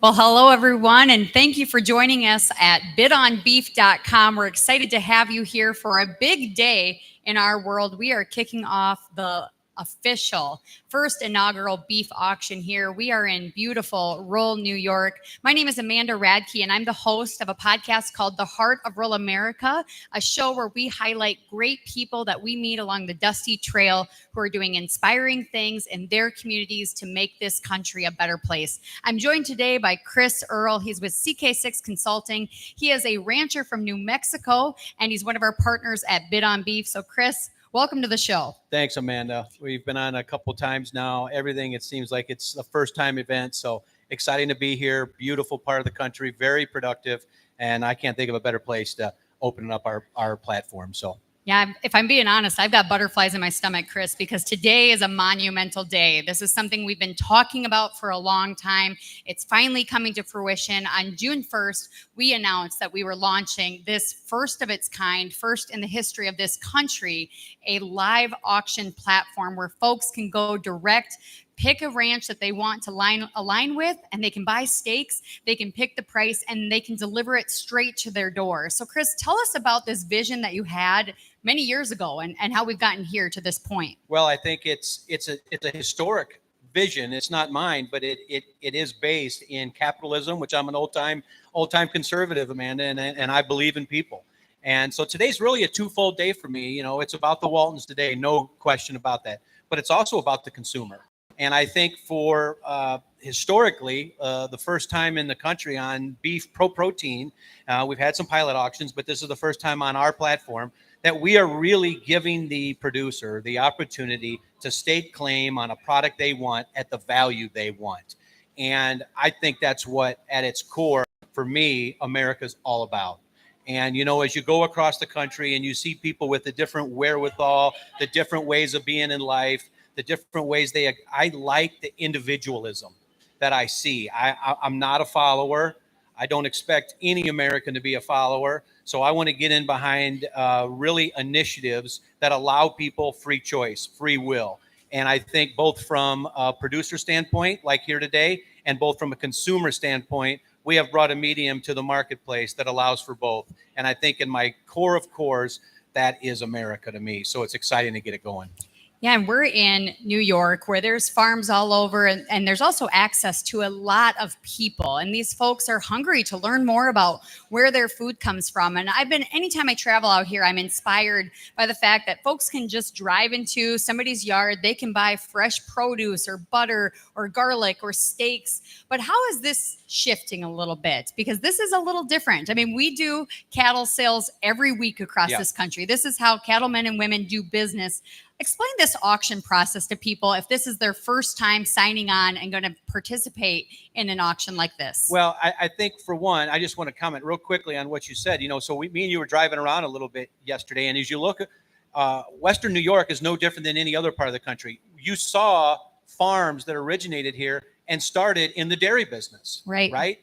Well, hello, everyone, and thank you for joining us at bidonbeef.com. We're excited to have you here for a big day in our world. We are kicking off the official first inaugural beef auction here. We are in beautiful rural New York. My name is Amanda Radke, and I'm the host of a podcast called The Heart of Rural America, a show where we highlight great people that we meet along the dusty trail who are doing inspiring things in their communities to make this country a better place. I'm joined today by Chris Earl. He's with CK6 Consulting. He is a rancher from New Mexico, and he's one of our partners at Bid on Beef. So, Chris, welcome to the show. Thanks, Amanda. We've been on a couple times now. Everything, it seems like it's a first-time event, so exciting to be here. Beautiful part of the country, very productive, and I can't think of a better place to open up our platform. So. Yeah, if I'm being honest, I've got butterflies in my stomach, Chris, because today is a monumental day. This is something we've been talking about for a long time. It's finally coming to fruition. On June 1st, we announced that we were launching this first of its kind, first in the history of this country, a live auction platform where folks can go direct, pick a ranch that they want to align with, and they can buy steaks, they can pick the price, and they can deliver it straight to their door. So, Chris, tell us about this vision that you had many years ago and how we've gotten here to this point. Well, I think it's a historic vision. It's not mine, but it is based in capitalism, which I'm an old time conservative, Amanda, and I believe in people. And so today's really a twofold day for me. You know, it's about the Waltons today, no question about that, but it's also about the consumer. And I think for historically, the first time in the country on beef protein, we've had some pilot auctions, but this is the first time on our platform that we are really giving the producer the opportunity to stake claim on a product they want at the value they want. And I think that's what, at its core, for me, America's all about. And, you know, as you go across the country and you see people with the different wherewithal, the different ways of being in life, the different ways I like the individualism that I see. I'm not a follower. I don't expect any American to be a follower. So I want to get in behind really initiatives that allow people free choice, free will. And I think both from a producer standpoint, like here today, and both from a consumer standpoint, we have brought a medium to the marketplace that allows for both. And I think in my core of cores, that is America to me. So it's exciting to get it going. Yeah, and we're in New York where there's farms all over, and there's also access to a lot of people. And these folks are hungry to learn more about where their food comes from. And anytime I travel out here, I'm inspired by the fact that folks can just drive into somebody's yard. They can buy fresh produce or butter or garlic or steaks. But how is this shifting a little bit? Because this is a little different. I mean, we do cattle sales every week across this country. This is how cattlemen and women do business. Explain this auction process to people if this is their first time signing on and going to participate in an auction like this. Well, I think for one, I just want to comment real quickly on what you said. You know, so me and you were driving around a little bit yesterday, and as you look at Western New York is no different than any other part of the country. You saw farms that originated here and started in the dairy business. Right?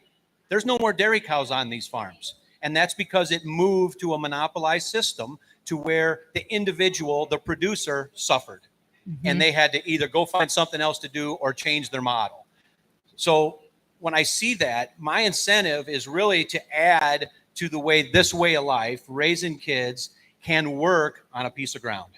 There's no more dairy cows on these farms. And that's because it moved to a monopolized system to where the individual, the producer, suffered. Mm-hmm. And they had to either go find something else to do or change their model. So when I see that, my incentive is really to add to the way this way of life, raising kids, can work on a piece of ground.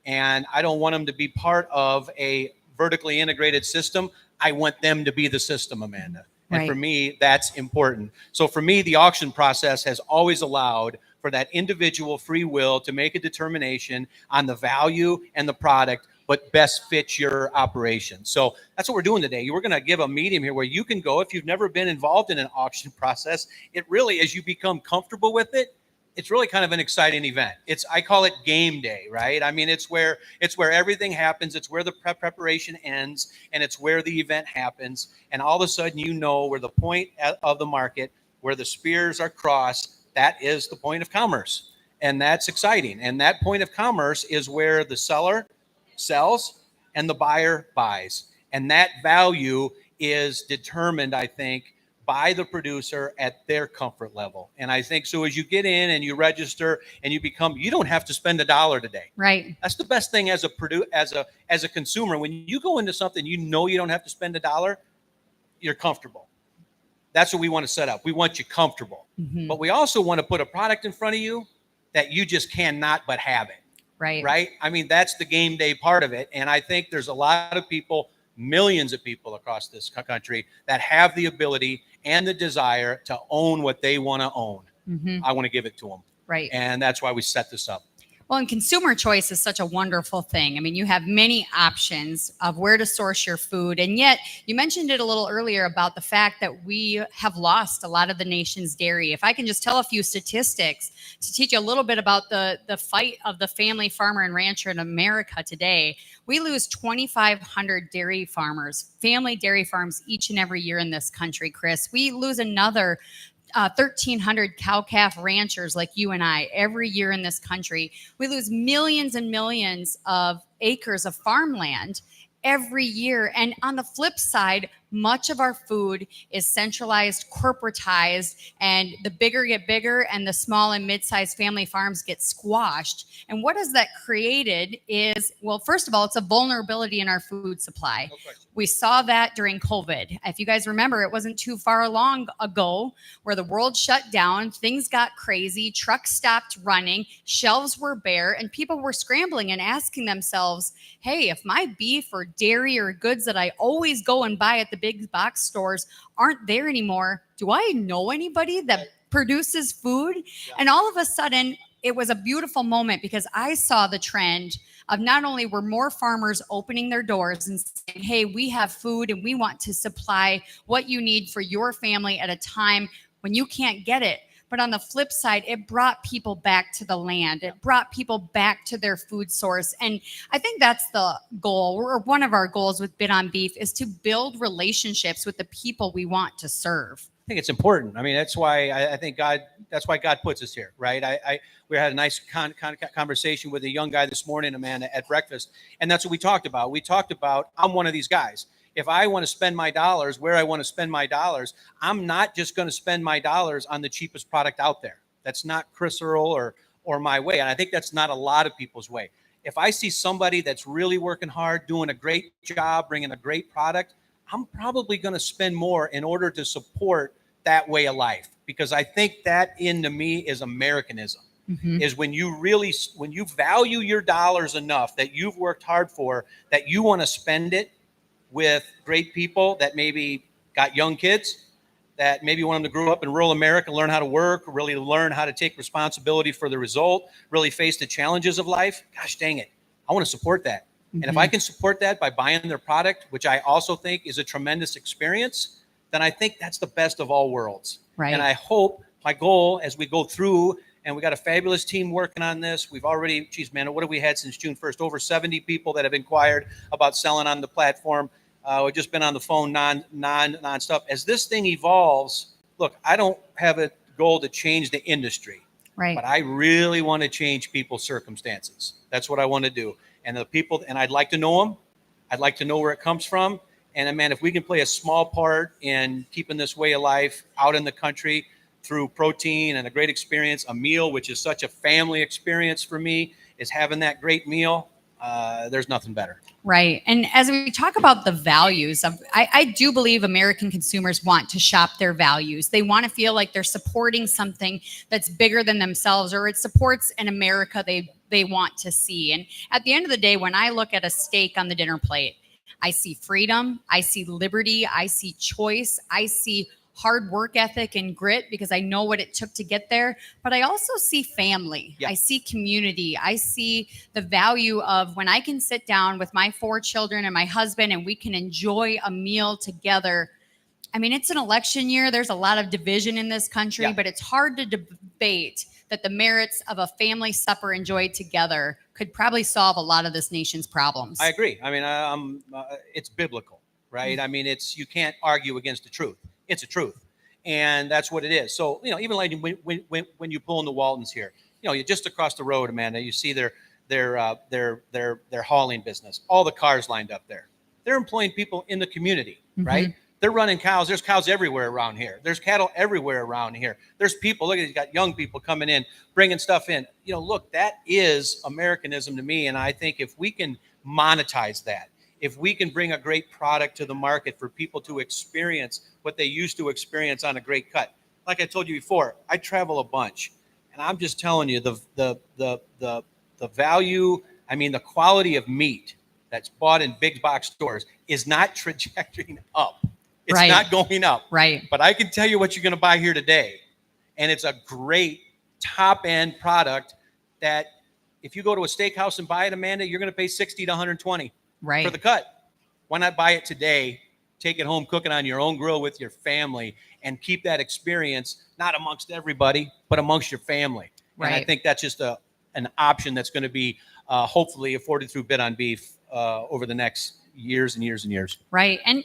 And I don't want them to be part of a vertically integrated system. I want them to be the system, Amanda. And for me, that's important. So for me, the auction process has always allowed for that individual free will to make a determination on the value and the product, but best fits your operation. So that's what we're doing today. We're going to give a medium here where you can go. If you've never been involved in an auction process, it really, as you become comfortable with it, it's really kind of an exciting event. I call it game day, right? I mean, it's where everything happens. It's where the preparation ends, and it's where the event happens. And all of a sudden, you know where the point of the market, where the spears are crossed, that is the point of commerce. And that's exciting. And that point of commerce is where the seller sells and the buyer buys. And that value is determined, I think, by the producer at their comfort level. And I think so as you get in and you register and you don't have to spend $1 today. Right. That's the best thing as a consumer. When you go into something, you know you don't have to spend $1, you're comfortable. That's what we want to set up. We want you comfortable, but we also want to put a product in front of you that you just cannot but have it. Right. I mean, that's the game day part of it. And I think there's a lot of people, millions of people across this country that have the ability and the desire to own what they want to own. I want to give it to them. Right. And that's why we set this up. Well, and consumer choice is such a wonderful thing. I mean, you have many options of where to source your food. And yet, you mentioned it a little earlier about the fact that we have lost a lot of the nation's dairy. If I can just tell a few statistics to teach you a little bit about the fight of the family farmer and rancher in America today, we lose 2,500 dairy farmers, family dairy farms each and every year in this country, Chris. We lose another 1,300 cow-calf ranchers like you and I every year in this country. We lose millions and millions of acres of farmland every year. And on the flip side, much of our food is centralized, corporatized, and the bigger get bigger and the small and mid-sized family farms get squashed. And what has that created is, well, first of all, it's a vulnerability in our food supply. No question. We saw that during COVID. If you guys remember, it wasn't too far long ago where the world shut down, things got crazy, trucks stopped running, shelves were bare, and people were scrambling and asking themselves, hey, if my beef or dairy or goods that I always go and buy at the big box stores aren't there anymore, do I know anybody that produces food? Yeah. And all of a sudden, it was a beautiful moment because I saw the trend of not only were more farmers opening their doors and saying, hey, we have food and we want to supply what you need for your family at a time when you can't get it. But on the flip side, it brought people back to the land. It brought people back to their food source. And I think that's the goal, or one of our goals with Bid on Beef, is to build relationships with the people we want to serve. I think it's important. I mean, that's why I think that's why God puts us here, right? We had a nice conversation with a young guy this morning, Amanda, at breakfast. And that's what we talked about. We talked about, I'm one of these guys. If I want to spend my dollars where I want to spend my dollars, I'm not just going to spend my dollars on the cheapest product out there. That's not Chris Earl or my way. And I think that's not a lot of people's way. If I see somebody that's really working hard, doing a great job, bringing a great product, I'm probably going to spend more in order to support that way of life. Because I think that, to me, is Americanism. Is when you value your dollars enough that you've worked hard for, that you want to spend it with great people that maybe got young kids, that maybe want them to grow up in rural America, learn how to work, really learn how to take responsibility for the result, really face the challenges of life. Gosh dang it, I want to support that. And if I can support that by buying their product, which I also think is a tremendous experience, then I think that's the best of all worlds. Right. And I hope, my goal as we go through, and we got a fabulous team working on this. We've already, geez, man, what have we had since June 1st? Over 70 people that have inquired about selling on the platform. We've just been on the phone nonstop. As this thing evolves, look, I don't have a goal to change the industry, right? But I really want to change people's circumstances. That's what I want to do. And the people, and I'd like to know them. I'd like to know where it comes from. And man, if we can play a small part in keeping this way of life out in the country through protein and a great experience, a meal, which is such a family experience for me, is having that great meal. There's nothing better. Right. And as we talk about the values of, I do believe American consumers want to shop their values. They want to feel like they're supporting something that's bigger than themselves, or it supports an America they want to see. And at the end of the day, when I look at a steak on the dinner plate, I see freedom, I see liberty, I see choice, I see hard work ethic and grit because I know what it took to get there. But I also see family. Yep. I see community. I see the value of when I can sit down with my 4 children and my husband and we can enjoy a meal together. I mean, it's an election year. There's a lot of division in this country, but it's hard to debate that the merits of a family supper enjoyed together could probably solve a lot of this nation's problems. I agree. I mean, it's biblical, right? Mm-hmm. I mean, you can't argue against the truth. It's a truth. And that's what it is. So, even like when you pull in the Waltons here, you're just across the road, Amanda, you see their hauling business, all the cars lined up there. They're employing people in the community, right? They're running cows. There's cows everywhere around here. There's cattle everywhere around here. There's people, look at you got young people coming in, bringing stuff in. Look, that is Americanism to me. And I think if we can monetize that, if we can bring a great product to the market for people to experience what they used to experience on a great cut. Like I told you before, I travel a bunch, and I'm just telling you the value, I mean, the quality of meat that's bought in big box stores is not trajectorying up. It's Right. not going up. Right. But I can tell you what you're going to buy here today. And it's a great top end product that if you go to a steakhouse and buy it, Amanda, you're going to pay 60 to 120 Right. for the cut. Why not buy it today, take it home, cook it on your own grill with your family, and keep that experience not amongst everybody, but amongst your family. Right. And I think that's just an option that's going to be hopefully afforded through Bid on Beef over the next years and years and years. Right. And,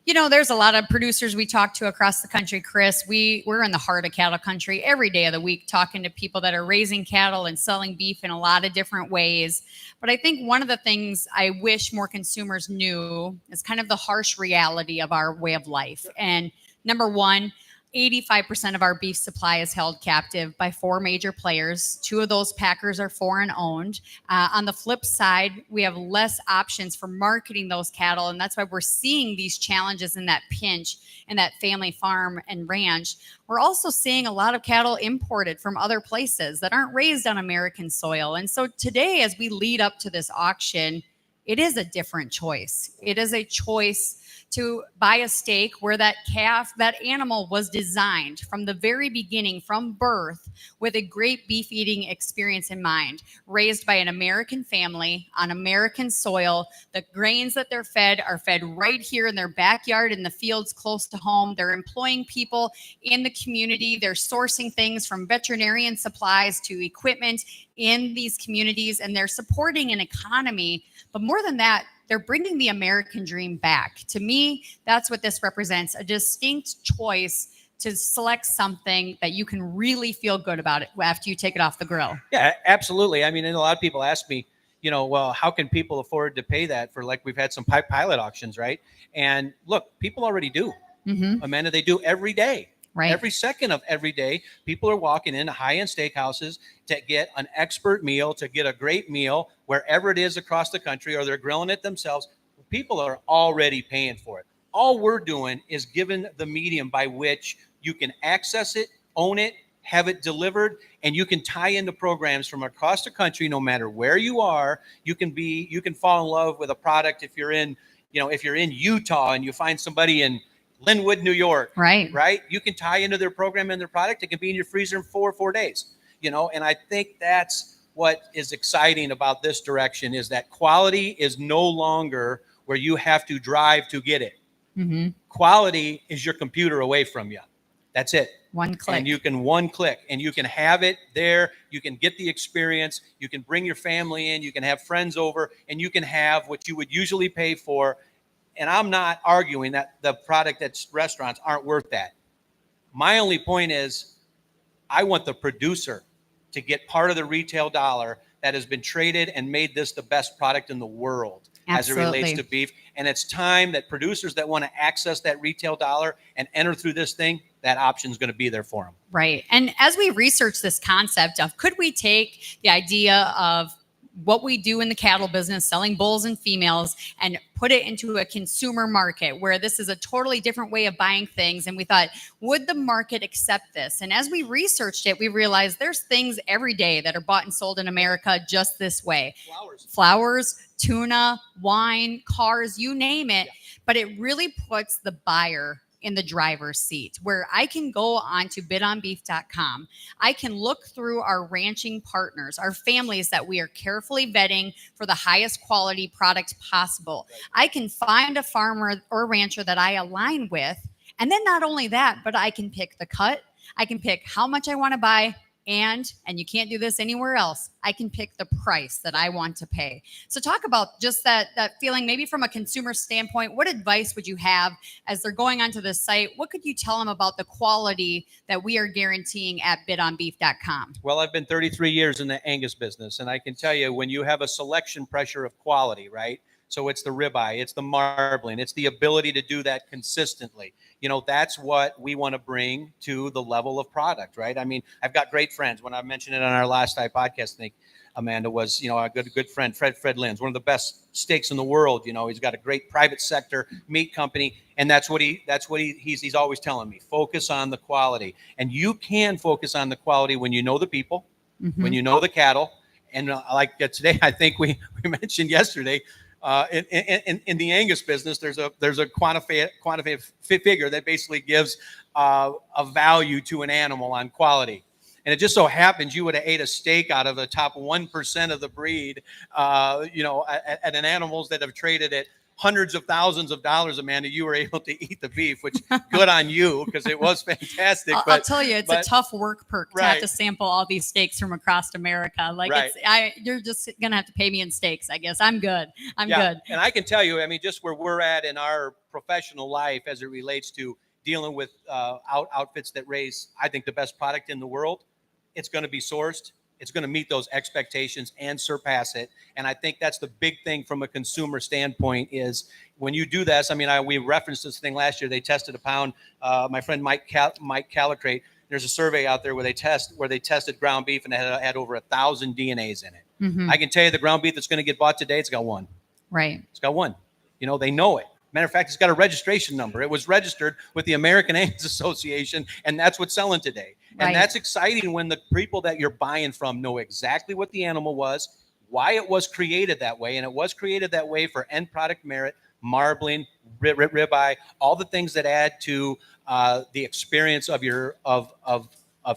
you know, there's a lot of producers we talk to across the country, Chris. We're in the heart of cattle country every day of the week, talking to people that are raising cattle and selling beef in a lot of different ways. But I think one of the things I wish more consumers knew is kind of the harsh reality of our way of life. And number one, 85% of our beef supply is held captive by 4 major players. 2 of those packers are foreign owned. On the flip side, we have less options for marketing those cattle. And that's why we're seeing these challenges in that pinch in that family farm and ranch. We're also seeing a lot of cattle imported from other places that aren't raised on American soil. And so today, as we lead up to this auction, it is a different choice. It is a choice to buy a steak where that calf, that animal was designed from the very beginning, from birth, with a great beef eating experience in mind, raised by an American family on American soil. The grains that they're fed are fed right here in their backyard in the fields close to home. They're employing people in the community. They're sourcing things from veterinarian supplies to equipment in these communities, and they're supporting an economy. But more than that, they're bringing the American dream back. To me, that's what this represents, a distinct choice to select something that you can really feel good about it after you take it off the grill. Yeah, absolutely. I mean, and a lot of people ask me, you know, well, how can people afford to pay that for, like, we've had some pilot auctions, right? And look, people already do. Mm-hmm. Amanda, they do every day. Right. Every second of every day, people are walking into high-end steakhouses to get an expert meal, to get a great meal wherever it is across the country, or they're grilling it themselves. People are already paying for it. All we're doing is giving the medium by which you can access it, own it, have it delivered, and you can tie into programs from across the country. No matter where you are, you can fall in love with a product. If you're in Utah and you find somebody in Linwood, New York, right? You can tie into their program and their product. It can be in your freezer in 4 days, you know, and I think that's what is exciting about this direction, is that quality is no longer where you have to drive to get it. Mm-hmm. Quality is your computer away from you. That's it. One click. And you can one click and you can have it there. You can get the experience. You can bring your family in. You can have friends over, and you can have what you would usually pay for. And I'm not arguing that the product at restaurants aren't worth that. My only point is I want the producer to get part of the retail dollar that has been traded and made this the best product in the world. Absolutely. As it relates to beef. And it's time that producers that want to access that retail dollar and enter through this thing, that option is going to be there for them. Right. And as we research this concept of, could we take the idea of what we do in the cattle business, selling bulls and females, and put it into a consumer market where this is a totally different way of buying things? And we thought, would the market accept this? And as we researched it, we realized there's things every day that are bought and sold in America just this way. Flowers, tuna, wine, cars, you name it. Yeah. But it really puts the buyer in the driver's seat, where I can go on to bidonbeef.com. I can look through our ranching partners, our families that we are carefully vetting for the highest quality product possible. Right. I can find a farmer or rancher that I align with. And then not only that, but I can pick the cut. I can pick how much I want to buy. And you can't do this anywhere else, I can pick the price that I want to pay. So talk about just that feeling, maybe from a consumer standpoint. What advice would you have as they're going onto this site? What could you tell them about the quality that we are guaranteeing at bidonbeef.com? Well, I've been 33 years in the Angus business, and I can tell you, when you have a selection pressure of quality, right? So it's the ribeye, it's the marbling, it's the ability to do that consistently. You know, that's what we want to bring to the level of product, right? I mean, I've got great friends. When I mentioned it on our last podcast, I think Amanda, was, a good friend, Fred Lynn's, one of the best steaks in the world. He's got a great private sector meat company, and that's what he's always telling me. Focus on the quality, and you can focus on the quality when you know the people, when you know the cattle, and like today, I think we mentioned yesterday. In the Angus business, there's a quantitative figure that basically gives a value to an animal on quality. And it just so happens you would have ate a steak out of the top 1% of the breed, at an animals that have traded at hundreds of thousands of dollars, Amanda. You were able to eat the beef, which good on you, because it was fantastic. I'll tell you, it's a tough work perk to have to sample all these steaks from across America. You're just going to have to pay me in steaks, I guess. I'm good. I'm good. And I can tell you, just where we're at in our professional life as it relates to dealing with outfits that raise, I think, the best product in the world, it's going to be sourced. It's going to meet those expectations and surpass it. And I think that's the big thing from a consumer standpoint is when you do this. We referenced this thing last year. They tested a pound. My friend Mike Calicrate, there's a survey out there where they tested ground beef, and it had over 1,000 DNAs in it. Mm-hmm. I can tell you the ground beef that's going to get bought today, it's got one. Right. It's got one. They know it. Matter of fact, it's got a registration number. It was registered with the American Angus Association, and that's what's selling today. And that's exciting when the people that you're buying from know exactly what the animal was, why it was created that way, and it was created that way for end product merit, marbling, ribeye, all the things that add to the experience of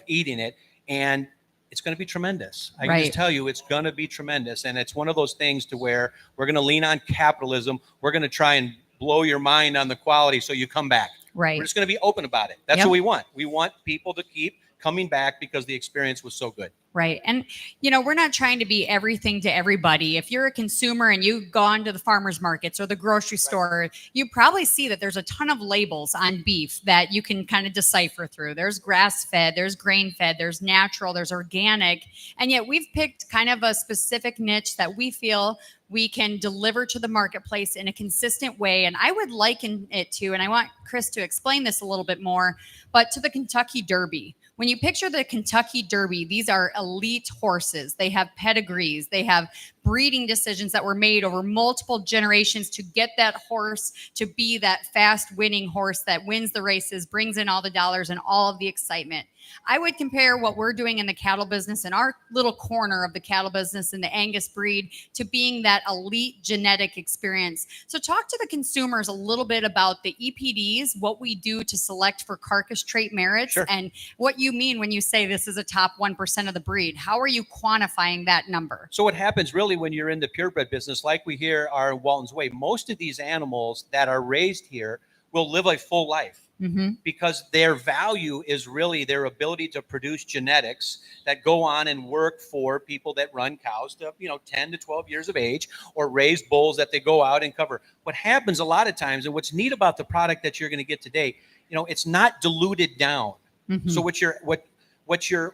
eating it. And it's going to be tremendous. I can just tell you, it's going to be tremendous. And it's one of those things to where we're going to lean on capitalism. We're going to try and blow your mind on the quality so you come back. Right. We're just going to be open about it. That's what we want. We want people to keep coming back because the experience was so good. Right. And, we're not trying to be everything to everybody. If you're a consumer and you've gone to the farmers markets or the grocery store, you probably see that there's a ton of labels on beef that you can kind of decipher through. There's grass-fed, there's grain-fed, there's natural, there's organic. And yet we've picked kind of a specific niche that we feel we can deliver to the marketplace in a consistent way. And I would liken it to, and I want Chris to explain this a little bit more, but to the Kentucky Derby. When you picture the Kentucky Derby, these are elite horses. They have pedigrees. They have breeding decisions that were made over multiple generations to get that horse to be that fast winning horse that wins the races, brings in all the dollars and all of the excitement. I would compare what we're doing in the cattle business, in our little corner of the cattle business in the Angus breed, to being that elite genetic experience. So talk to the consumers a little bit about the EPDs, what we do to select for carcass trait merits, and what you mean when you say this is a top 1% of the breed. How are you quantifying that number? So what happens really when you're in the purebred business, like we here are in Walton's Way, most of these animals that are raised here will live a full life. Mm-hmm. Because their value is really their ability to produce genetics that go on and work for people that run cows to 10 to 12 years of age, or raise bulls that they go out and cover. What happens a lot of times, and what's neat about the product that you're going to get today, it's not diluted down. Mm-hmm. So what you're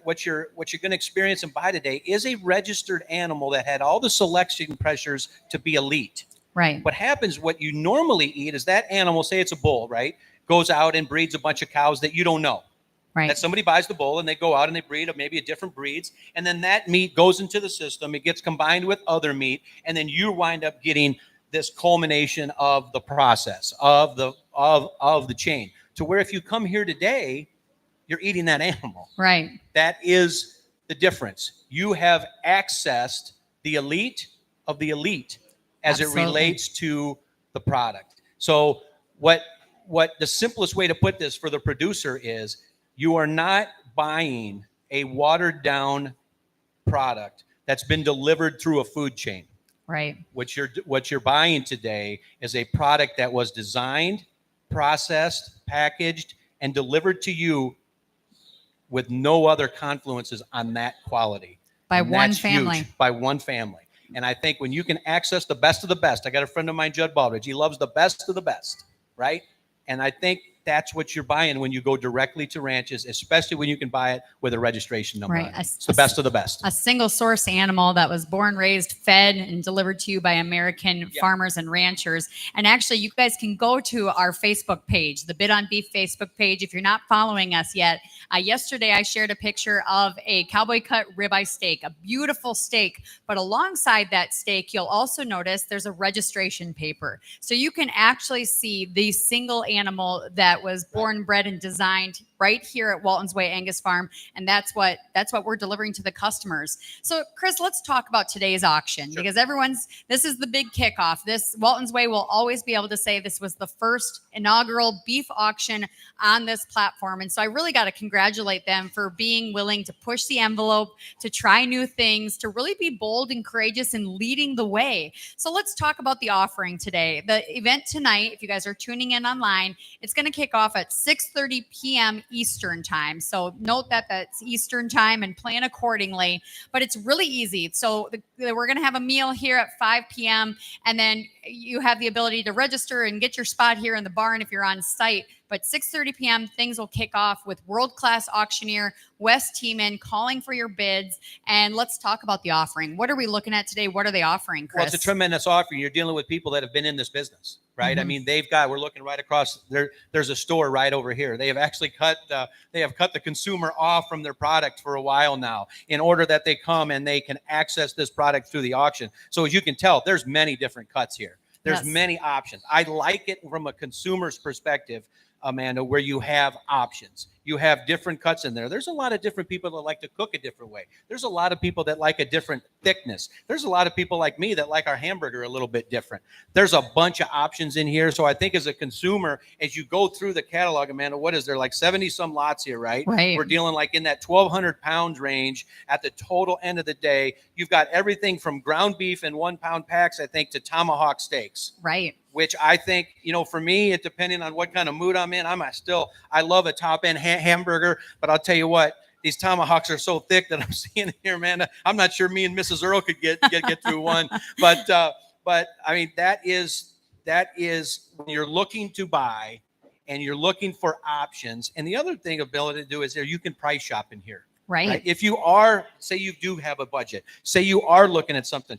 going to experience and buy today is a registered animal that had all the selection pressures to be elite. Right. What happens, what you normally eat is that animal, say it's a bull, right? Goes out and breeds a bunch of cows that you don't know. Right. That somebody buys the bull and they go out and they breed maybe a different breeds. And then that meat goes into the system. It gets combined with other meat. And then you wind up getting this culmination of the process of the chain, to where if you come here today, you're eating that animal. Right. That is the difference. You have accessed the elite of the elite as it relates to the product. So what the simplest way to put this for the producer is, you are not buying a watered down product that's been delivered through a food chain. Right. What you're buying today is a product that was designed, processed, packaged, and delivered to you with no other confluences on that quality. By one family. Huge, by one family. And I think when you can access the best of the best, I got a friend of mine, Judd Baldridge. He loves the best of the best, right? And I think that's what you're buying when you go directly to ranches, especially when you can buy it with a registration number. Right. It's the best of the best. A single source animal that was born, raised, fed, and delivered to you by American farmers and ranchers. And actually, you guys can go to our Facebook page, the Bid on Beef Facebook page. If you're not following us yet, yesterday I shared a picture of a cowboy cut ribeye steak, a beautiful steak. But alongside that steak, you'll also notice there's a registration paper. So you can actually see the single animal that was born, bred, and designed right here at Walton's Way Angus Farm, and that's what we're delivering to the customers. So, Chris, let's talk about today's auction because this is the big kickoff. This Walton's Way will always be able to say this was the first inaugural beef auction on this platform, and so I really got to congratulate them for being willing to push the envelope, to try new things, to really be bold and courageous in leading the way. So let's talk about the offering today. The event tonight, if you guys are tuning in online, it's going to kick off at 6:30 p.m. Eastern time. So note that that's Eastern time and plan accordingly, but it's really easy. So we're going to have a meal here at 5 p.m. and then you have the ability to register and get your spot here in the barn if you're on site. But 6:30 p.m., things will kick off with world-class auctioneer Wes Tiemann calling for your bids. And let's talk about the offering. What are we looking at today? What are they offering, Chris? Well, it's a tremendous offering. You're dealing with people that have been in this business, right? Mm-hmm. I mean, we're looking right across there. There's a store right over here. They have actually cut the consumer off from their product for a while now in order that they come and they can access this product through the auction. So as you can tell, there's many different cuts here. There's many options. I like it from a consumer's perspective, Amanda, where you have options. You have different cuts in there. There's a lot of different people that like to cook a different way. There's a lot of people that like a different thickness. There's a lot of people like me that like our hamburger a little bit different. There's a bunch of options in here. So I think as a consumer, as you go through the catalog, Amanda, what is there, like 70 some lots here, right? Right. We're dealing like in that 1,200 pounds range at the total end of the day. You've got everything from ground beef in 1 pound packs, I think, to tomahawk steaks. Right. Which I think, for me, it depending on what kind of mood I'm in, I love a top end hamburger, but I'll tell you what, these tomahawks are so thick that I'm seeing here, man. I'm not sure me and Mrs. Earl could get through one, but I mean, that is when you're looking to buy and you're looking for options. And the other thing ability to do is you can price shop in here. Right. If you are, say you do have a budget, say you are looking at something,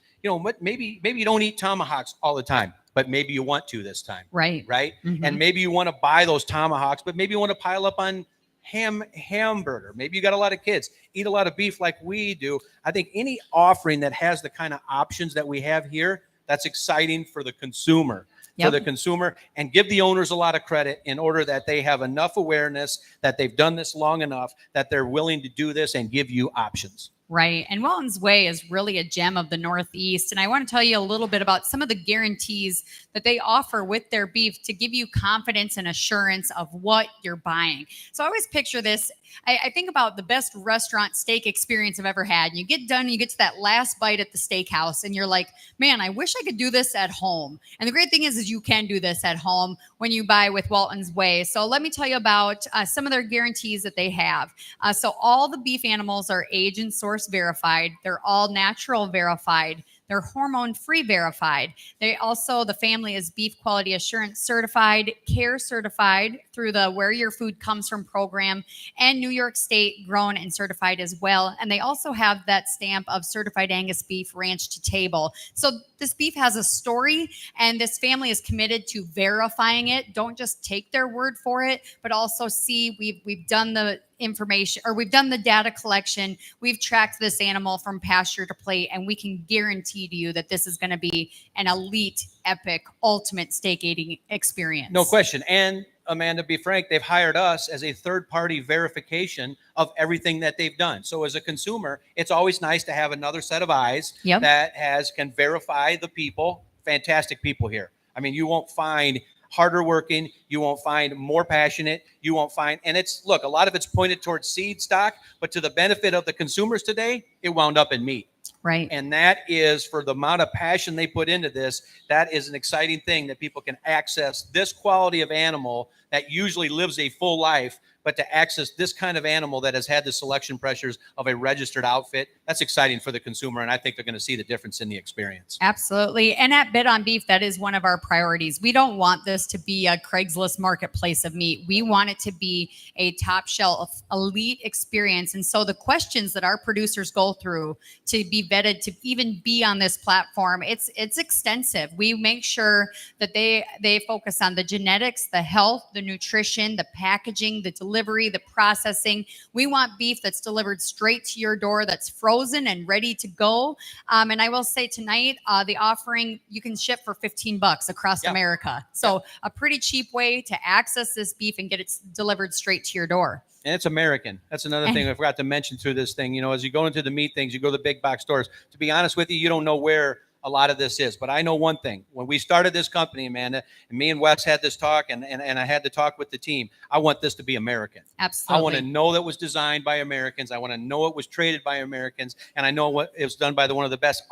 maybe you don't eat tomahawks all the time, but maybe you want to this time. Right. Mm-hmm. And maybe you want to buy those tomahawks, but maybe you want to pile up on hamburger. Maybe you got a lot of kids, eat a lot of beef like we do. I think any offering that has the kind of options that we have here, that's exciting for the consumer. For the consumer, and give the owners a lot of credit in order that they have enough awareness that they've done this long enough that they're willing to do this and give you options. Right. And Walton's Way is really a gem of the Northeast. And I want to tell you a little bit about some of the guarantees that they offer with their beef to give you confidence and assurance of what you're buying. So I always picture this. I think about the best restaurant steak experience I've ever had. You get done, you get to that last bite at the steakhouse, and you're like, man, I wish I could do this at home. And the great thing is you can do this at home when you buy with Walton's Way. So let me tell you about some of their guarantees that they have. So all the beef animals are age and source verified. They're all natural verified. They're hormone-free verified. The family is beef quality assurance certified, care certified through the Where Your Food Comes From program, and New York State grown and certified as well. And they also have that stamp of certified Angus beef ranch to table. So this beef has a story, and this family is committed to verifying it. Don't just take their word for it, but also see we've done the information, or we've done the data collection. We've tracked this animal from pasture to plate, and we can guarantee to you that this is going to be an elite, epic, ultimate steak eating experience. No question. And Amanda, be frank, they've hired us as a third-party verification of everything that they've done. So as a consumer, it's always nice to have another set of eyes that can verify the people. Fantastic people here. I mean, you won't find harder working, you won't find more passionate, you won't find, and a lot of it's pointed towards seed stock, but to the benefit of the consumers today, it wound up in meat. Right. And that is, for the amount of passion they put into this, that is an exciting thing that people can access this quality of animal that usually lives a full life, but to access this kind of animal that has had the selection pressures of a registered outfit, that's exciting for the consumer. And I think they're going to see the difference in the experience. Absolutely. And at Bid on Beef, that is one of our priorities. We don't want this to be a Craigslist marketplace of meat. We want it to be a top shelf elite experience. And so the questions that our producers go through to be vetted to even be on this platform, it's extensive. We make sure that they focus on the genetics, the health, the nutrition, the packaging, the delivery, the processing. We want beef that's delivered straight to your door, that's frozen and ready to go. And I will say tonight, the offering, you can ship for $15 across America. So a pretty cheap way to access this beef and get it delivered straight to your door. And it's American. That's another thing I forgot to mention through this thing. You know, as you go into the meat things, you go to the big box stores. To be honest with you, you don't know where a lot of this is. But I know one thing. When we started this company, Amanda, and me and Wes had this talk, and I had to talk with the team, I want this to be American. Absolutely. I want to know that it was designed by Americans. I want to know it was traded by Americans. And I know what it was done by one of the best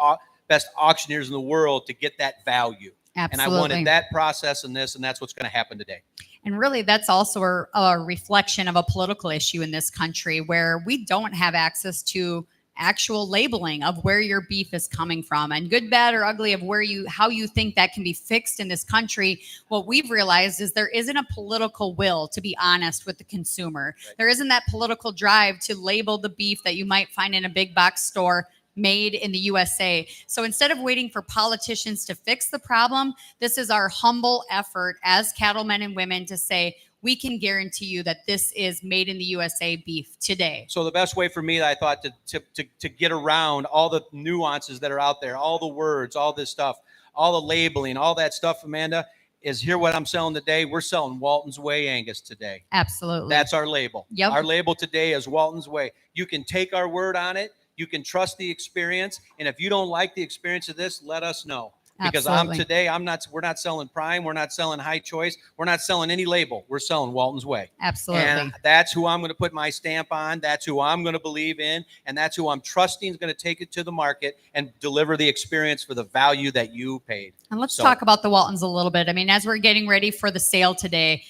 auctioneers in the world to get that value. Absolutely. And I wanted that process in this, and that's what's going to happen today. And really, that's also a reflection of a political issue in this country where we don't have access to actual labeling of where your beef is coming from, and good, bad, or ugly of how you think that can be fixed in this country. What we've realized is there isn't a political will to be honest with the consumer. Right. There isn't that political drive to label the beef that you might find in a big box store made in the USA. So instead of waiting for politicians to fix the problem, this is our humble effort as cattlemen and women to say, we can guarantee you that this is made in the USA beef today. So the best way for me, I thought, to get around all the nuances that are out there, all the words, all this stuff, all the labeling, all that stuff, Amanda, is here what I'm selling today. We're selling Walton's Way Angus today. Absolutely. That's our label. Yep. Our label today is Walton's Way. You can take our word on it. You can trust the experience. And if you don't like the experience of this, let us know. Because we're not selling Prime. We're not selling High Choice. We're not selling any label. We're selling Walton's Way. Absolutely. And that's who I'm going to put my stamp on. That's who I'm going to believe in. And that's who I'm trusting is going to take it to the market and deliver the experience for the value that you paid. And let's talk about the Waltons a little bit. I mean, as we're getting ready for the sale today,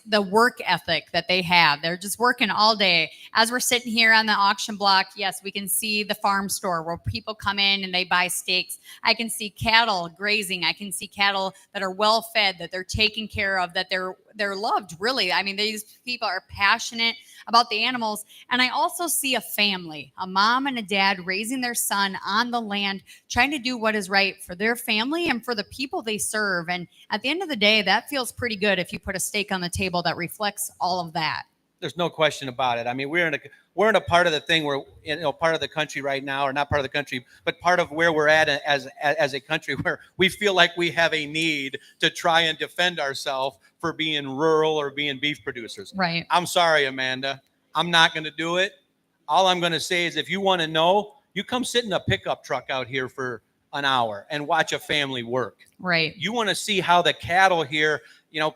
the work ethic that they have, they're just working all day. As we're sitting here on the auction block, yes, we can see the farm store where people come in and they buy steaks. I can see cattle grazing. I can see cattle that are well fed, that they're taken care of, that they're loved, really. I mean, these people are passionate about the animals. And I also see a family, a mom and a dad raising their son on the land, trying to do what is right for their family and for the people they serve. And at the end of the day, that feels pretty good if you put a steak on the table that reflects all of that. There's no question about it. I mean, we're in a part of the thing where, part of the country right now, or not part of the country, but part of where we're at as a country where we feel like we have a need to try and defend ourselves for being rural or being beef producers. Right. I'm sorry, Amanda. I'm not going to do it. All I'm going to say is if you want to know, you come sit in a pickup truck out here for an hour and watch a family work. Right. You want to see how the cattle here,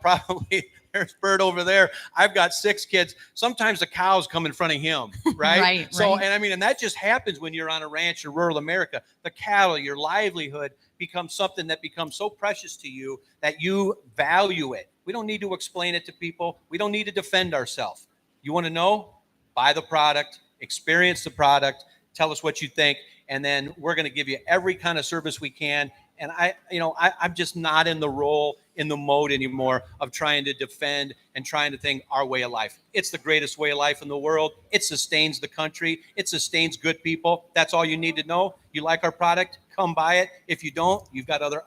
probably there's Bert over there. I've got 6 kids. Sometimes the cows come in front of him, right? Right. So, and that just happens when you're on a ranch in rural America. The cattle, your livelihood becomes something that becomes so precious to you that you value it. We don't need to explain it to people. We don't need to defend ourselves. You want to know? Buy the product, experience the product, tell us what you think, and then we're going to give you every kind of service we can. And I'm just not in the mode anymore of trying to defend and trying to think our way of life. It's the greatest way of life in the world. It sustains the country. It sustains good people. That's all you need to know. You like our product? Come buy it. If you don't, you've got other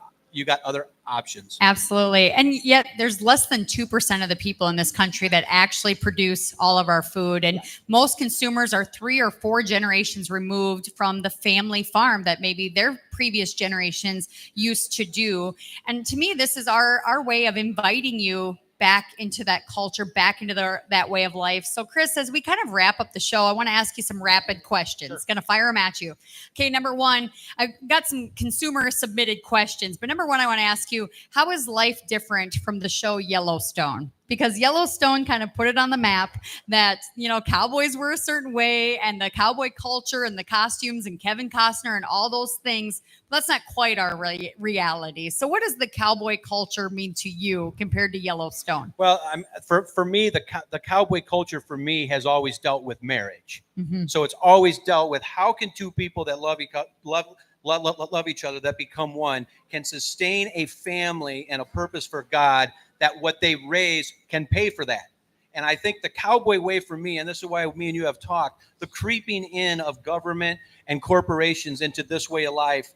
options. Absolutely. And yet there's less than 2% of the people in this country that actually produce all of our food. And most consumers are 3 or 4 generations removed from the family farm that maybe their previous generations used to do. And to me, this is our way of inviting you back into that culture, back into that way of life. So Chris, as we kind of wrap up the show, I want to ask you some rapid questions. Sure. Going to fire them at you. Okay, number 1, I've got some consumer submitted questions, but number 1, I want to ask you, how is life different from the show Yellowstone? because Yellowstone kind of put it on the map that, cowboys were a certain way, and the cowboy culture and the costumes and Kevin Costner and all those things. That's not quite our reality. So what does the cowboy culture mean to you compared to Yellowstone? Well, for me, the cowboy culture for me has always dealt with marriage. Mm-hmm. So it's always dealt with how can two people that love each other, that become one, can sustain a family and a purpose for God, that what they raise can pay for that. And I think the cowboy way for me, and this is why me and you have talked, the creeping in of government and corporations into this way of life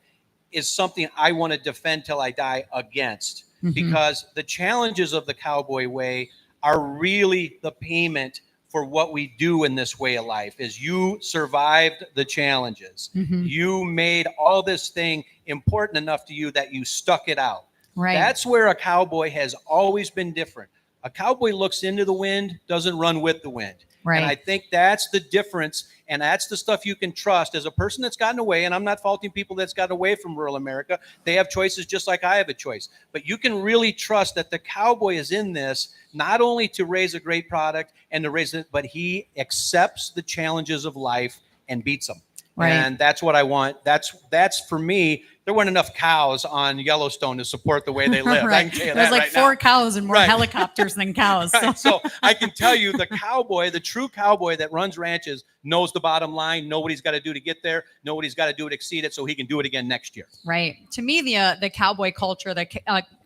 is something I want to defend till I die against. Mm-hmm. Because the challenges of the cowboy way are really the payment for what we do in this way of life. Is you survived the challenges. Mm-hmm. You made all this thing important enough to you that you stuck it out. Right. That's where a cowboy has always been different. A cowboy looks into the wind, doesn't run with the wind. Right. And I think that's the difference. And that's the stuff you can trust as a person that's gotten away. And I'm not faulting people that's gotten away from rural America. They have choices just like I have a choice. But you can really trust that the cowboy is in this, not only to raise a great product and to raise it, but he accepts the challenges of life and beats them. Right. And that's what I want. That's for me. There weren't enough cows on Yellowstone to support the way they live. Right. I can tell you There's that like right 4 now. cows and more Right. helicopters than cows. Right. So I can tell you the cowboy, the true cowboy that runs ranches, knows the bottom line, know what he's got to do to get there, know what he's got to do to exceed it so he can do it again next year. Right. To me, the cowboy culture, the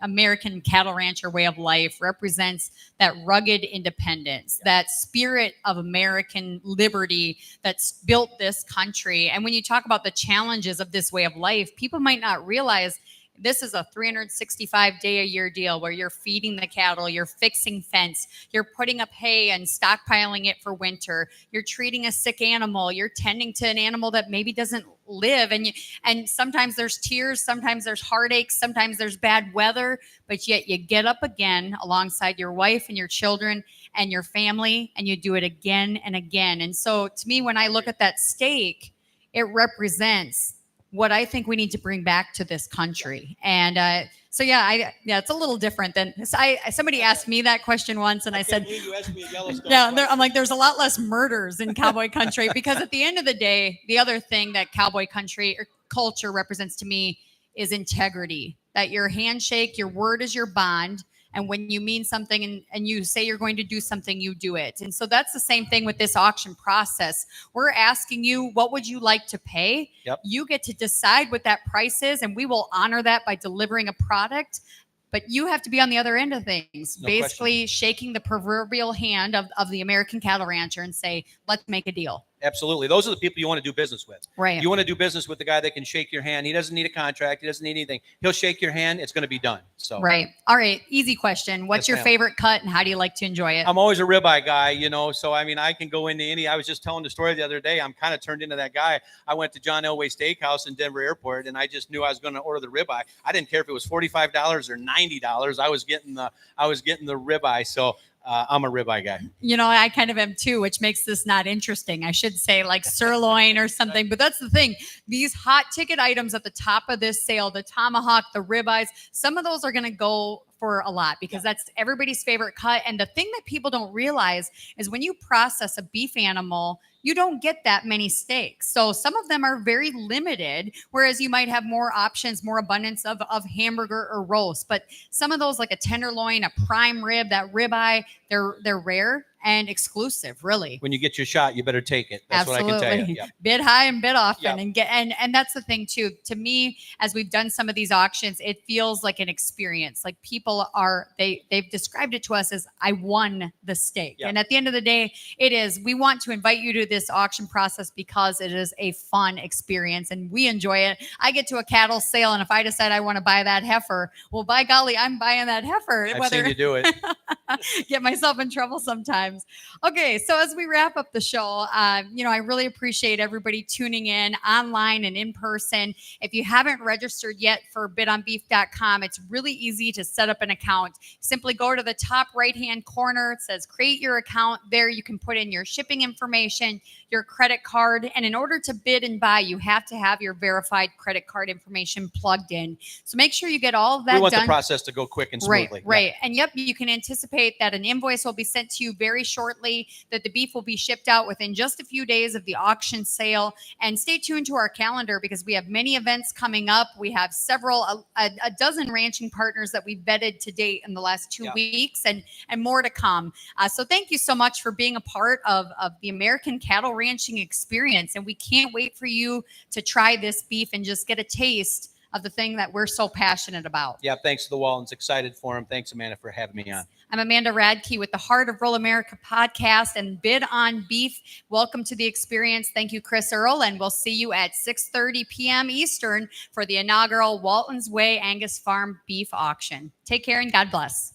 American cattle rancher way of life represents that rugged independence, that spirit of American liberty that's built this country. And when you talk about the challenges of this way of life, people might not realize this is a 365-day-a-year deal where you're feeding the cattle, you're fixing fence, you're putting up hay and stockpiling it for winter, you're treating a sick animal, you're tending to an animal that maybe doesn't live, and sometimes there's tears, sometimes there's heartaches, sometimes there's bad weather, but yet you get up again alongside your wife and your children and your family, and you do it again and again. And so to me, when I look at that steak, it represents what I think we need to bring back to this country. And it's a little different than somebody asked me that question once, and I said, you asked me a Yellowstone I'm like, there's a lot less murders in cowboy country, because at the end of the day, the other thing that cowboy country or culture represents to me is integrity, that your handshake, your word is your bond. And when you mean something and you say you're going to do something, you do it. And so that's the same thing with this auction process. We're asking you, what would you like to pay? Yep. You get to decide what that price is, and we will honor that by delivering a product. But you have to be on the other end of things, No basically question. shaking the proverbial hand of the American cattle rancher and say, let's make a deal. Absolutely. Those are the people you want to do business with. Right. You want to do business with the guy that can shake your hand. He doesn't need a contract. He doesn't need anything. He'll shake your hand. It's going to be done. So. Right. All right. Easy question. What's Yes, your ma'am. favorite cut, and how do you like to enjoy it? I'm always a ribeye guy, so I mean, I can go into any. I was just telling the story the other day. I'm kind of turned into that guy. I went to John Elway Steakhouse in Denver Airport, and I just knew I was going to order the ribeye. I didn't care if it was $45 or $90. I was getting the ribeye. So I'm a ribeye guy. I kind of am too, which makes this not interesting. I should say like sirloin or something, but that's the thing. These hot ticket items at the top of this sale, the tomahawk, the ribeyes, some of those are going to go for a lot, because that's everybody's favorite cut. And the thing that people don't realize is when you process a beef animal, you don't get that many steaks. So some of them are very limited, whereas you might have more options, more abundance of hamburger or roast. But some of those, like a tenderloin, a prime rib, that ribeye, they're rare and exclusive, really. When you get your shot, you better take it. That's Absolutely. what I can tell you. Yep. Bid high and bid often. Yep. And that's the thing too. To me, as we've done some of these auctions, it feels like an experience. Like people they've described it to us as, I won the steak. Yep. And at the end of the day, we want to invite you to this auction process because it is a fun experience and we enjoy it. I get to a cattle sale, and if I decide I want to buy that heifer, well, by golly, I'm buying that heifer. I've seen you do it. Get myself in trouble sometimes. ones. Okay, so as we wrap up the show, I really appreciate everybody tuning in online and in person. If you haven't registered yet for bidonbeef.com, it's really easy to set up an account. Simply go to the top right-hand corner. It says create your account. There you can put in your shipping information, your credit card, and in order to bid and buy, you have to have your verified credit card information plugged in. So make sure you get all of that done. We want the process to go quick and smoothly. Right. Yeah. And you can anticipate that an invoice will be sent to you very shortly, that the beef will be shipped out within just a few days of the auction sale. And stay tuned to our calendar because we have many events coming up. We have a dozen ranching partners that we've vetted to date in the last 2 weeks and more to come. So thank you so much for being a part of the American cattle ranching experience. And we can't wait for you to try this beef and just get a taste of the thing that we're so passionate about. Yeah, thanks to the Wallens. Excited for him. Thanks, Amanda, for having me on. I'm Amanda Radke with the Heart of Rural America podcast and Bid on Beef. Welcome to the experience. Thank you, Chris Earl, and we'll see you at 6:30 p.m. Eastern for the inaugural Walton's Way Angus Farm Beef Auction. Take care and God bless.